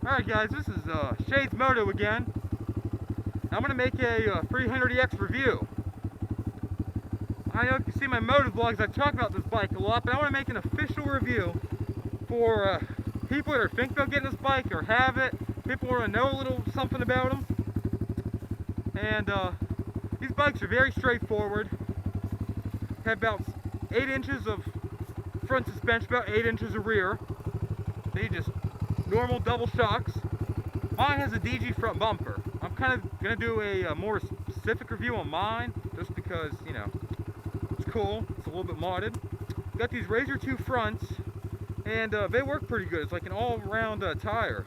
Alright guys, this is Shadesmoto again. I'm going to make a 300EX review. I know if you see my moto vlogs, I talk about this bike a lot, but I want to make an official review for people that are thinking about getting this bike or have it, people who want to know a little something about them. And these bikes are very straightforward. Have about 8 inches of front suspension, about 8 inches of rear. They just normal double shocks. Mine has a DG front bumper. I'm kind of going to do a more specific review on mine, just because, you know, it's cool. It's a little bit modded. Got these Razor 2 fronts, and they work pretty good. It's like an all-round tire.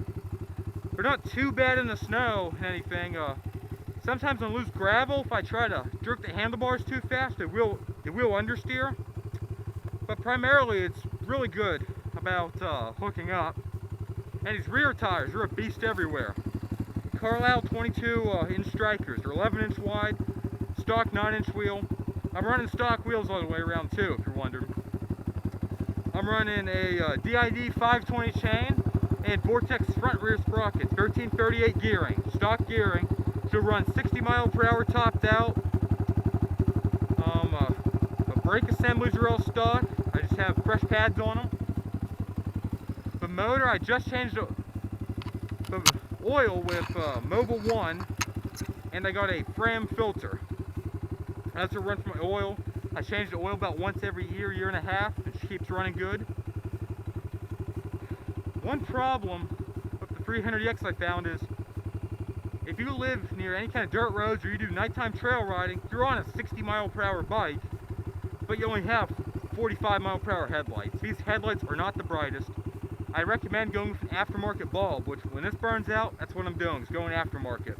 They're not too bad in the snow and anything. Sometimes on loose gravel, if I try to jerk the handlebars too fast, it will understeer. But primarily, it's really good about hooking up. And these rear tires, they're a beast everywhere. Carlisle 22-inch strikers. They're 11-inch wide, stock 9-inch wheel. I'm running stock wheels all the way around too, if you're wondering. I'm running a DID 520 chain and Vortex front rear sprockets, 1338 gearing, stock gearing. Should run 60 mph topped out. The brake assemblies are all stock. I just have fresh pads on them. The motor, I just changed the oil with Mobile 1, and I got a Fram filter. That's a run for my oil. I change the oil about once every year, year and a half. It keeps running good. One problem with the 300EX I found is if you live near any kind of dirt roads or you do nighttime trail riding, you're on a 60 mph bike, but you only have 45 mph headlights. These headlights are not the brightest. I recommend going with an aftermarket bulb, which when this burns out, that's what I'm doing, is going aftermarket.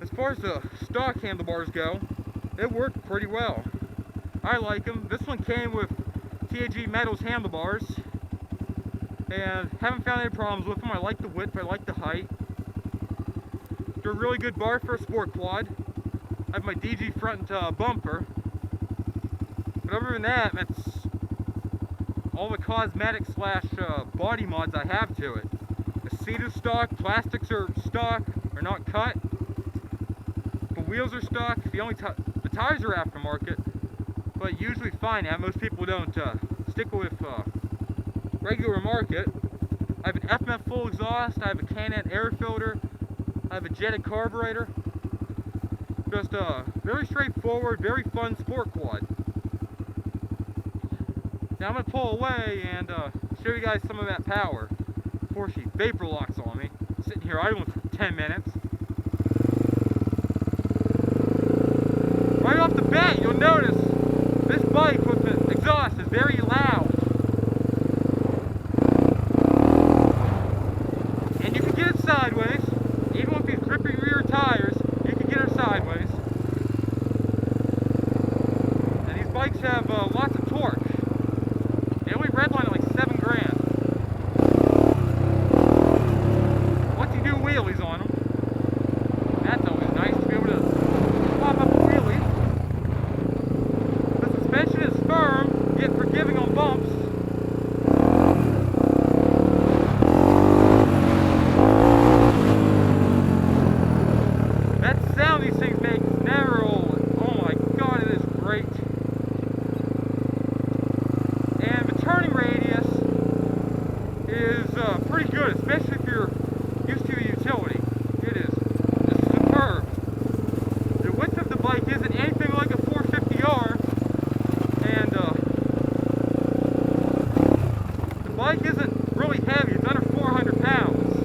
As far as the stock handlebars go, they work pretty well. I like them. This one came with TAG Metals handlebars, and haven't found any problems with them. I like the width, I like the height. They're a really good bar for a sport quad. I have my DG front bumper. But other than that, that's all the cosmetic slash body mods I have to it. The seat is stock, plastics are stock, are not cut. The wheels are stock. The tires are aftermarket, but usually fine. And most people don't stick with regular market. I have an FMF full exhaust. I have a Can-Am air filter. I have a jetted carburetor. Just very straightforward, very fun sport quad. Now I'm going to pull away and show you guys some of that power before she vapor locks on me. I'm sitting here idling for 10 minutes. Right off the bat, you'll notice this bike with the exhaust is very loud. And you can get it sideways. Even with these grippy rear tires, you can get her sideways. And these bikes have lots of torque. They only redline at like 7 grand. Once you do wheelies on them, that's always nice to be able to pop up a wheelie. The suspension is firm, yet forgiving on bumps. That sound these things make is never old. Oh my god, it is great. And the turning radius is pretty good, especially if you're used to a utility. It is just superb. The width of the bike isn't anything like a 450R, and the bike isn't really heavy. It's under 400 pounds.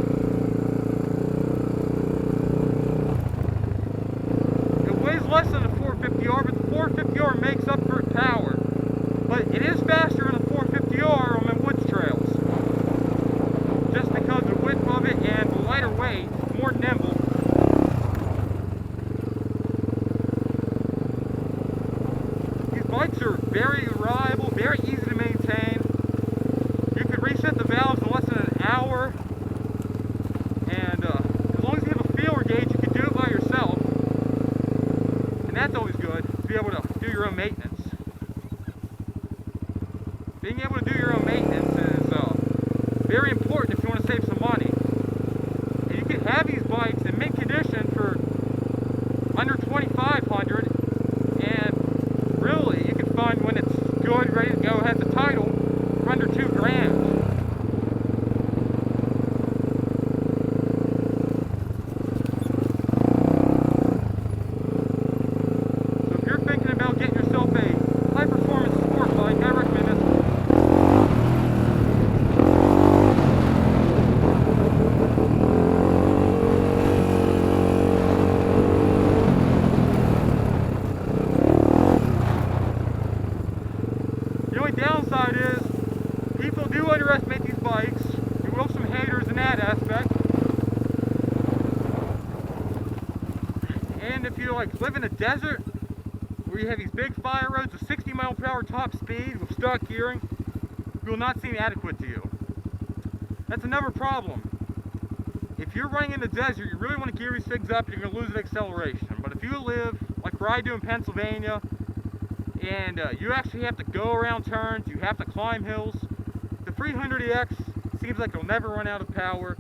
It weighs less than a 450R, but the 450R makes up for its power. But it is faster than a 450R on the woods trails. Just because of the width of it and the lighter weight, it's more nimble. These bikes are very reliable, very easy to maintain. You can reset the valves in less than an hour. And as long as you have a feeler gauge, you can do it by yourself. And that's always good, to be able to do your own maintenance. Being able to do your own maintenance is very very important if you want to save some money. And you can have these bikes in mint condition for under $2,500, and really you can find when it's good, ready to go, has the title, for under $2,000. The only downside is people do underestimate these bikes. There will be some haters in that aspect. And if you live in a desert where you have these big fire roads with 60 mph top speed with stock gearing, it will not seem adequate to you. That's another problem. If you're running in the desert, you really want to gear these things up, you're going to lose the acceleration. But if you live like where I do in Pennsylvania, and you actually have to go around turns, you have to climb hills, the 300EX seems like it'll never run out of power.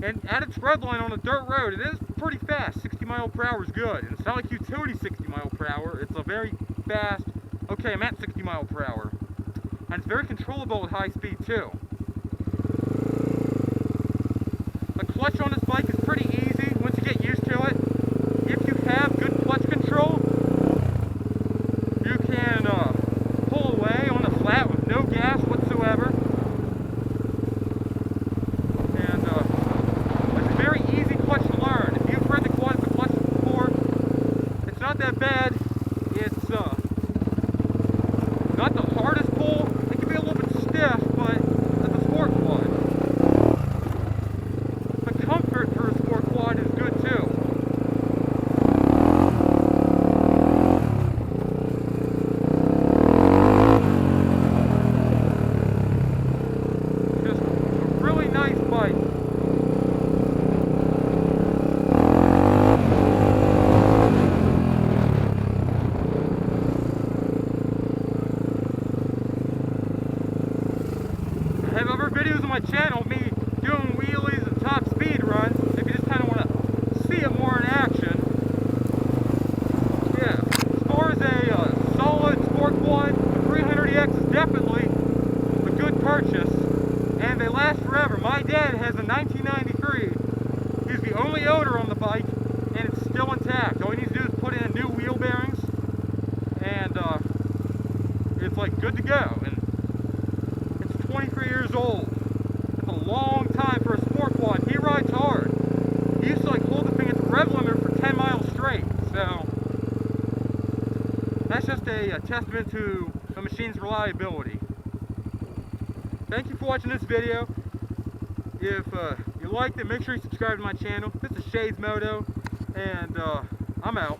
And at its red line on a dirt road, it is pretty fast. 60 mph is good. And it's not like utility 60 mph. It's a very fast, okay, I'm at 60 mph. And it's very controllable at high speed too. The clutch on this bike is pretty easy once you get used to it. If you have good clutch control, you can pull away on the flat with no gas whatsoever. And it's a very easy clutch to learn. If you've heard the clutch before, it's not that bad. It's not the hardest pull. It can be a little bit stiff, but it's a sport quad. The comfort for a sport quad is good too. Just a really nice bike. I have other videos on my channel of me doing wheelies and top speed runs if you just kind of want to see it more in action. Yeah, as far as a solid sport quad, the 300EX is definitely a good purchase, and they last forever. My dad has a 1993. He's the only owner on the bike, and it's still intact. All he needs to do is put in new wheel bearings, and it's good to go. And 23 years old. That's a long time for a sport quad. He rides hard. He used to hold the thing at the rev limiter for 10 miles straight. So that's just a testament to the machine's reliability. Thank you for watching this video. If you liked it, make sure you subscribe to my channel. This is shadesmoto, and I'm out.